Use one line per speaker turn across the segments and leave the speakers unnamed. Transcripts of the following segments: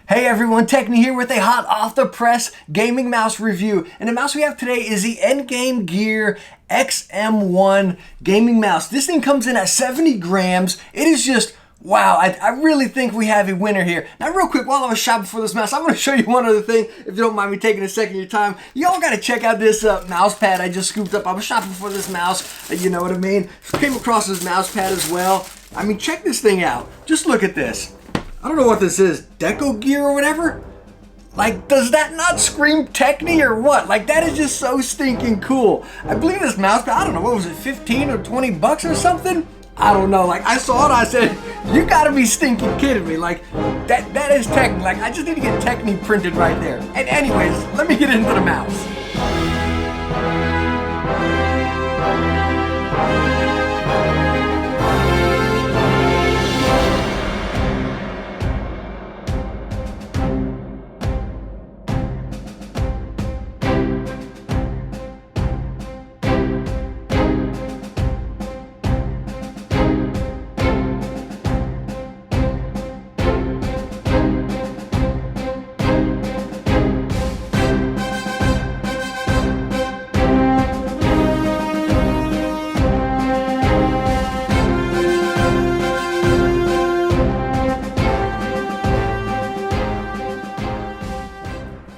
Hey everyone, Techni here with a hot off the press gaming mouse review. And the mouse we have today is the Endgame Gear XM1 gaming mouse. This thing comes in at 70 grams. It is just, wow, I really think we have a winner here. Now real quick, while I was shopping for this mouse, I'm going to show you one other thing, if you don't mind me taking a second of your time. Y'all got to check out this mouse pad I just scooped up. I was shopping for this mouse, you know what I mean? Came across this mouse pad as well. I mean, check this thing out. Just look at this. I don't know what this is, Deco Gear or whatever? Like, does that not scream Techni or what? Like, that is just so stinking cool. I believe this mouse pad, I don't know, what was it, 15 or 20 bucks or something? I don't know, like, I saw it, I said, you gotta be stinking kidding me. Like, that is Techni. Like, I just need to get Techni printed right there. And anyways, let me get into the mouse.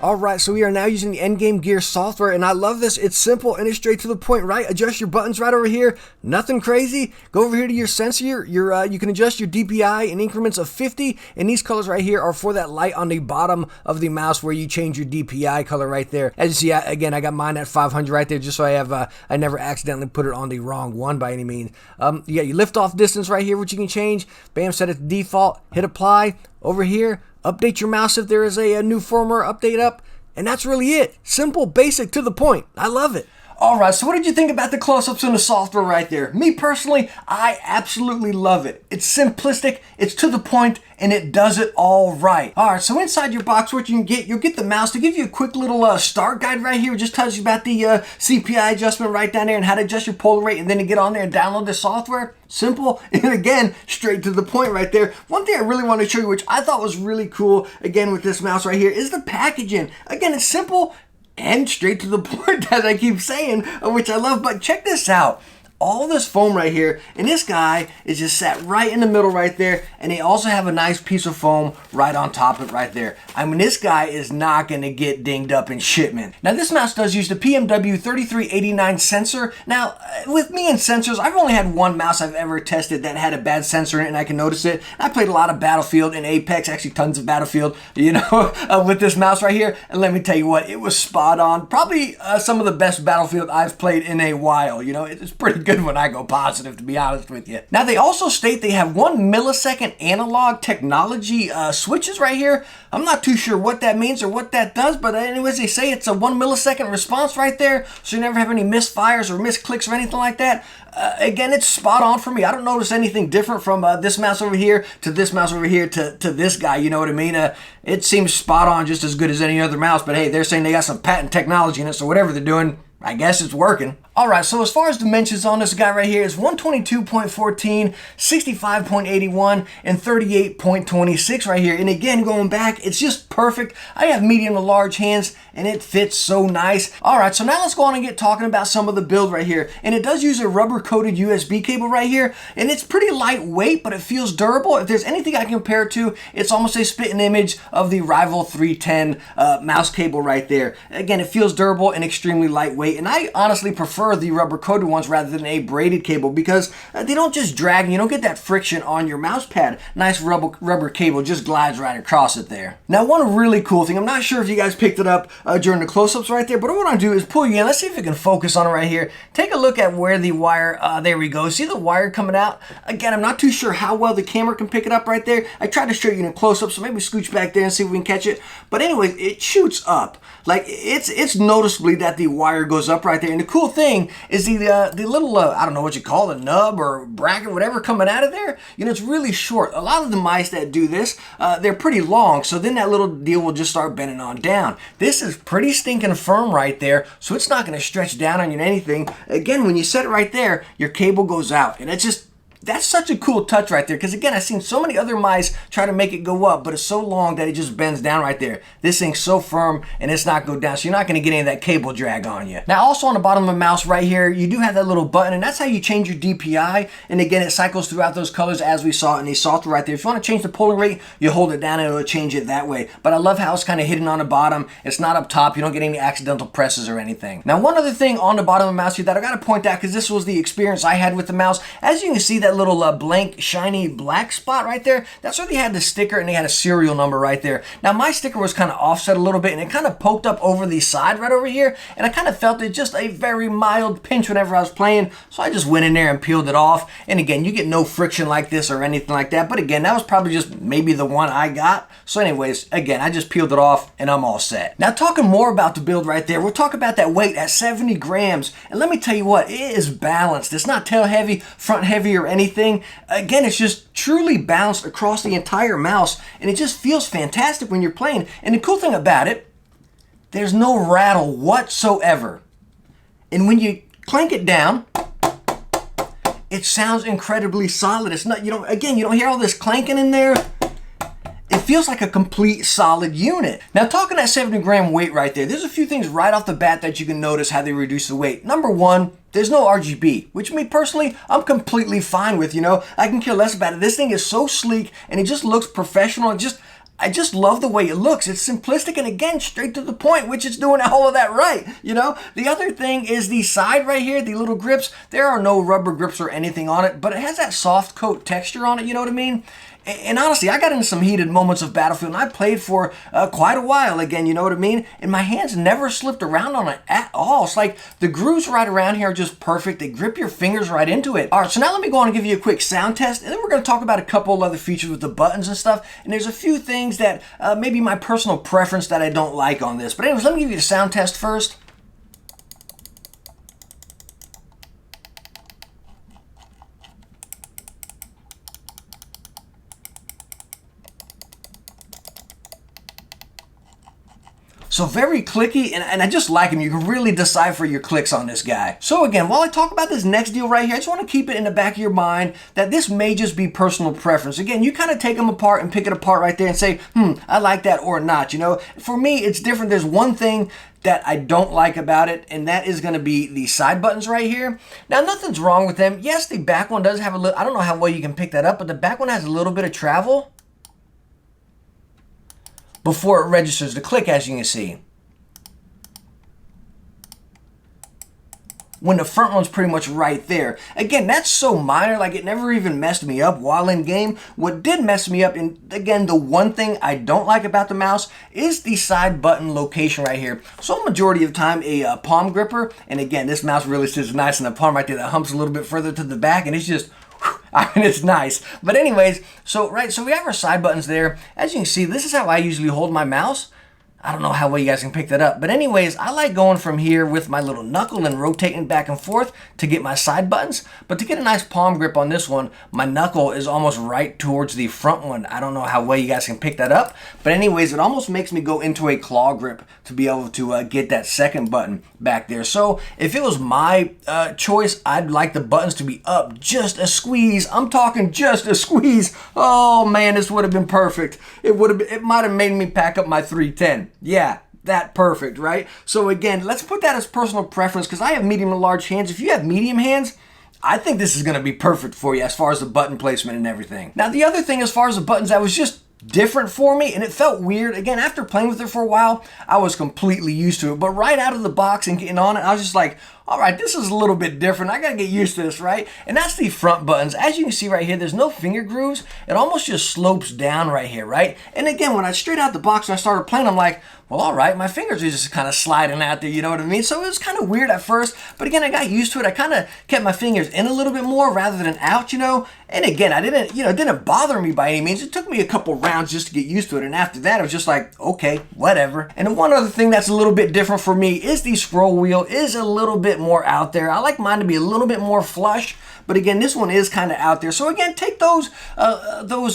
Alright, so we are now using the Endgame Gear software, and I love this. It's simple and it's straight to the point, right? Adjust your buttons right over here. Nothing crazy. Go over here to your sensor. You can adjust your DPI in increments of 50, and these colors right here are for that light on the bottom of the mouse where you change your DPI color right there. As you see, again, I got mine at 500 right there just so I never accidentally put it on the wrong one by any means. You got your lift off distance right here, which you can change. Bam, set it to default. Hit apply. Over here, update your mouse if there is a new firmware update up. And that's really it. Simple, basic, to the point. I love it. Alright, so what did you think about the close-ups in the software right there? Me personally, I absolutely love it. It's simplistic, it's to the point, and it does it all right. Alright, so inside your box, what you'll get the mouse to give you a quick little start guide right here. It just tells you about the CPI adjustment right down there and how to adjust your polar rate, and then to get on there and download the software. Simple, and again, straight to the point right there. One thing I really want to show you, which I thought was really cool, again with this mouse right here, is the packaging. Again, it's simple and straight to the point, as I keep saying, which I love, but check this out. All this foam right here, and this guy is just sat right in the middle right there, and they also have a nice piece of foam right on top of it right there. I mean, this guy is not going to get dinged up in shipment. Now, this mouse does use the PMW 3389 sensor. Now, with me and sensors, I've only had one mouse I've ever tested that had a bad sensor in it, and I can notice it. I played a lot of Battlefield and Apex, actually tons of Battlefield, you know, with this mouse right here, and let me tell you what, it was spot on. Probably some of the best Battlefield I've played in a while, you know, it's pretty good when I go positive, to be honest with you. Now, they also state they have 1 millisecond analog technology switches right here. I'm not too sure what that means or what that does, but anyways, they say it's a 1 millisecond response right there, so you never have any misfires or misclicks or anything like that. Again, it's spot on for me. I don't notice anything different from this mouse over here to this mouse over here to this guy, you know what I mean? It seems spot on, just as good as any other mouse, but hey, they're saying they got some patent technology in it, so whatever they're doing, I guess it's working. Alright, so as far as dimensions on this guy right here is 122.14, 65.81, and 38.26 right here. And again, going back, it's just perfect. I have medium to large hands, and it fits so nice. Alright, so now let's go on and get talking about some of the build right here. And it does use a rubber-coated USB cable right here, and it's pretty lightweight, but it feels durable. If there's anything I can compare it to, it's almost a spitting image of the Rival 310 mouse cable right there. Again, it feels durable and extremely lightweight, and I honestly prefer the rubber coated ones rather than a braided cable because they don't just drag and you don't get that friction on your mouse pad. Nice rubber cable just glides right across it there. Now, one really cool thing, I'm not sure if you guys picked it up during the close-ups right there, but what I want to do is pull you in. Let's see if we can focus on it right here. Take a look at where the wire, there we go. See the wire coming out? Again, I'm not too sure how well the camera can pick it up right there. I tried to show you in a close-up, so maybe scooch back there and see if we can catch it. But anyways, it shoots up. Like, it's noticeably that the wire goes up right there. And the cool thing is the little, I don't know what you call it, nub or bracket, whatever, coming out of there, you know, it's really short. A lot of the mice that do this, they're pretty long, so then that little deal will just start bending on down. This is pretty stinking firm right there, so it's not going to stretch down on you or anything. Again, when you set it right there, your cable goes out, and it's just, That's such a cool touch right there, because again, I've seen so many other mice try to make it go up, but it's so long that it just bends down right there. This thing's so firm and it's not go down, so you're not gonna get any of that cable drag on you. Now also on the bottom of the mouse right here, you do have that little button, and that's how you change your DPI. And again, it cycles throughout those colors as we saw in the software right there. If you wanna change the polling rate, you hold it down and it'll change it that way. But I love how it's kind of hidden on the bottom. It's not up top. You don't get any accidental presses or anything. Now one other thing on the bottom of the mouse here that I gotta point out, because this was the experience I had with the mouse. As you can see, that little blank shiny black spot right there, that's where they had the sticker and they had a serial number right there. Now my sticker was kind of offset a little bit and it kind of poked up over the side right over here, and I kind of felt it just a very mild pinch whenever I was playing, so I just went in there and peeled it off. And again, you get no friction like this or anything like that, but again, that was probably just maybe the one I got. So anyways, again, I just peeled it off and I'm all set. Now talking more about the build right there, we'll talk about that weight at 70 grams, and let me tell you what, it is balanced. It's not tail heavy, front heavy or anything. Again, it's just truly balanced across the entire mouse, and it just feels fantastic when you're playing. And the cool thing about it, there's no rattle whatsoever. And when you clank it down, it sounds incredibly solid. It's not, you don't hear all this clanking in there. It feels like a complete solid unit. Now talking that 70 gram weight right there, there's a few things right off the bat that you can notice how they reduce the weight. Number one, there's no RGB, which me personally, I'm completely fine with, I can care less about it. This thing is so sleek and it just looks professional. I just love the way it looks. It's simplistic and again, straight to the point, which is doing all of that right, The other thing is the side right here, the little grips, there are no rubber grips or anything on it, but it has that soft coat texture on it, you know what I mean? And honestly, I got into some heated moments of Battlefield, and I played for quite a while again, you know what I mean? And my hands never slipped around on it at all. It's like the grooves right around here are just perfect. They grip your fingers right into it. All right, so now let me go on and give you a quick sound test, and then we're going to talk about a couple of other features with the buttons and stuff. And there's a few things that maybe my personal preference that I don't like on this. But anyways, let me give you the sound test first. So very clicky, and I just like him. You can really decipher your clicks on this guy. So again, while I talk about this next deal right here, I just want to keep it in the back of your mind that this may just be personal preference. Again, you kind of take them apart and pick it apart right there and say, I like that or not, For me, it's different. There's one thing that I don't like about it, and that is going to be the side buttons right here. Now, nothing's wrong with them. Yes, the back one does have a little, I don't know how well you can pick that up, but the back one has a little bit of travel before it registers the click, as you can see. When the front one's pretty much right there. Again, that's so minor, like it never even messed me up while in game. What did mess me up, and again, the one thing I don't like about the mouse is the side button location right here. So majority of the time, a palm gripper, and again, this mouse really sits nice in the palm right there. That humps a little bit further to the back, and it's just, I mean, it's nice. But anyways, so we have our side buttons there. As you can see, this is how I usually hold my mouse. I don't know how well you guys can pick that up. But anyways, I like going from here with my little knuckle and rotating back and forth to get my side buttons. But to get a nice palm grip on this one, my knuckle is almost right towards the front one. I don't know how well you guys can pick that up. But anyways, it almost makes me go into a claw grip to be able to get that second button back there. So if it was my choice, I'd like the buttons to be up just a squeeze. I'm talking just a squeeze. Oh man, this would have been perfect. It might have made me pack up my 310. Yeah, that perfect, right? So again, let's put that as personal preference because I have medium and large hands. If you have medium hands, I think this is going to be perfect for you as far as the button placement and everything. Now, the other thing as far as the buttons, that was just different for me and it felt weird. Again, after playing with it for a while, I was completely used to it. But right out of the box and getting on it, I was just like, all right, this is a little bit different. I gotta get used to this, right? And that's the front buttons. As you can see right here, there's no finger grooves. It almost just slopes down right here, right? And again, when I straight out the box and I started playing, I'm like, well, all right, my fingers are just kind of sliding out there, you know what I mean? So it was kind of weird at first, but again, I got used to it. I kind of kept my fingers in a little bit more rather than out, And again, I didn't, it didn't bother me by any means. It took me a couple rounds just to get used to it. And after that, I was just like, okay, whatever. And one other thing that's a little bit different for me is the scroll wheel is a little bit more out there. I like mine to be a little bit more flush. But again, this one is kind of out there. So again, take those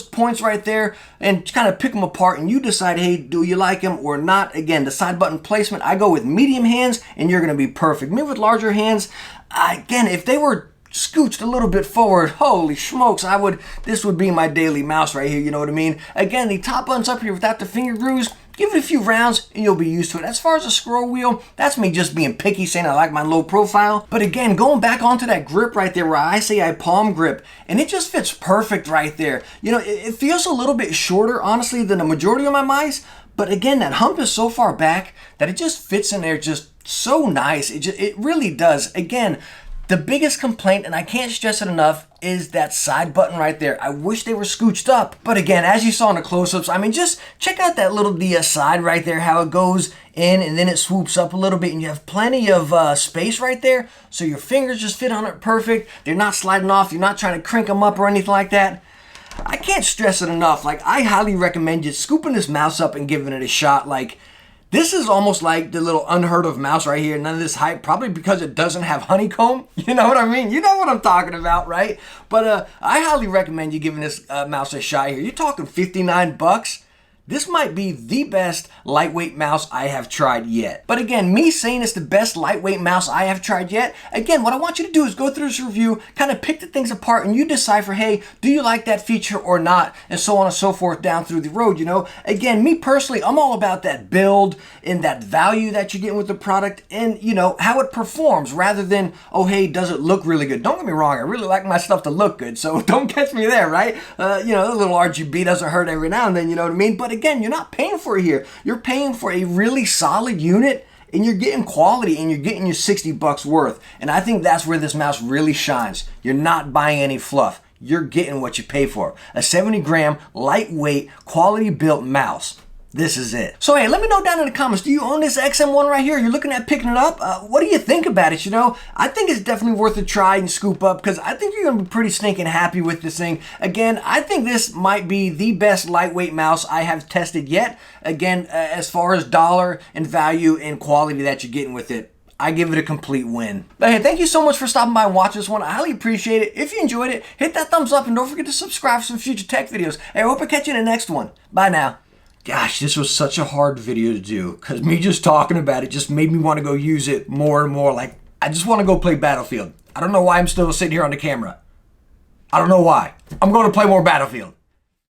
points right there and kind of pick them apart and you decide, hey, do you like them or not? Again, the side button placement, I go with medium hands and you're going to be perfect. Me with larger hands, again, if they were scooched a little bit forward, holy smokes, this would be my daily mouse right here, you know what I mean? Again, the top button's up here without the finger grooves. Give it a few rounds and you'll be used to it. As far as the scroll wheel, that's me just being picky, saying I like my low profile. But again, going back onto that grip right there where I say I palm grip, and it just fits perfect right there. You know, it feels a little bit shorter, honestly, than the majority of my mice. But again, that hump is so far back that it just fits in there just so nice. It really does. Again, the biggest complaint, and I can't stress it enough, is that side button right there. I wish they were scooched up. But again, as you saw in the close-ups, I mean, just check out that little side right there, how it goes in and then it swoops up a little bit, and you have plenty of space right there, so your fingers just fit on it perfect. They're not sliding off. You're not trying to crank them up or anything like that. I can't stress it enough. Like, I highly recommend you scooping this mouse up and giving it a shot. Like, this is almost like the little unheard of mouse right here. None of this hype, probably because it doesn't have honeycomb. You know what I mean? You know what I'm talking about, right? But I highly recommend you giving this mouse a shot here. You're talking 59 bucks. This might be the best lightweight mouse I have tried yet. But again, me saying it's the best lightweight mouse I have tried yet, again, what I want you to do is go through this review, kind of pick the things apart, and you decipher, hey, do you like that feature or not? And so on and so forth down through the road, you know? Again, me personally, I'm all about that build and that value that you're getting with the product and, you know, how it performs rather than, oh, hey, does it look really good? Don't get me wrong, I really like my stuff to look good, so don't catch me there, right? You know, a little RGB doesn't hurt every now and then, you know what I mean? But again, you're not paying for it here. You're paying for a really solid unit and you're getting quality and you're getting your 60 bucks worth. And I think that's where this mouse really shines. You're not buying any fluff. You're getting what you pay for. A 70-gram, lightweight, quality built mouse. This is it. So hey, let me know down in the comments, do you own this XM1 right here? You're looking at picking it up? What do you think about it, you know? I think it's definitely worth a try and scoop up because I think you're gonna be pretty stinking happy with this thing. Again, I think this might be the best lightweight mouse I have tested yet. Again, as far as dollar and value and quality that you're getting with it, I give it a complete win. But hey, thank you so much for stopping by and watching this one. I highly appreciate it. If you enjoyed it, hit that thumbs up and don't forget to subscribe for some future tech videos. Hey, I hope I catch you in the next one. Bye now. Gosh, this was such a hard video to do because me just talking about it just made me want to go use it more and more. Like, I just want to go play Battlefield. I don't know why I'm still sitting here on the camera. I don't know why. I'm going to play more Battlefield.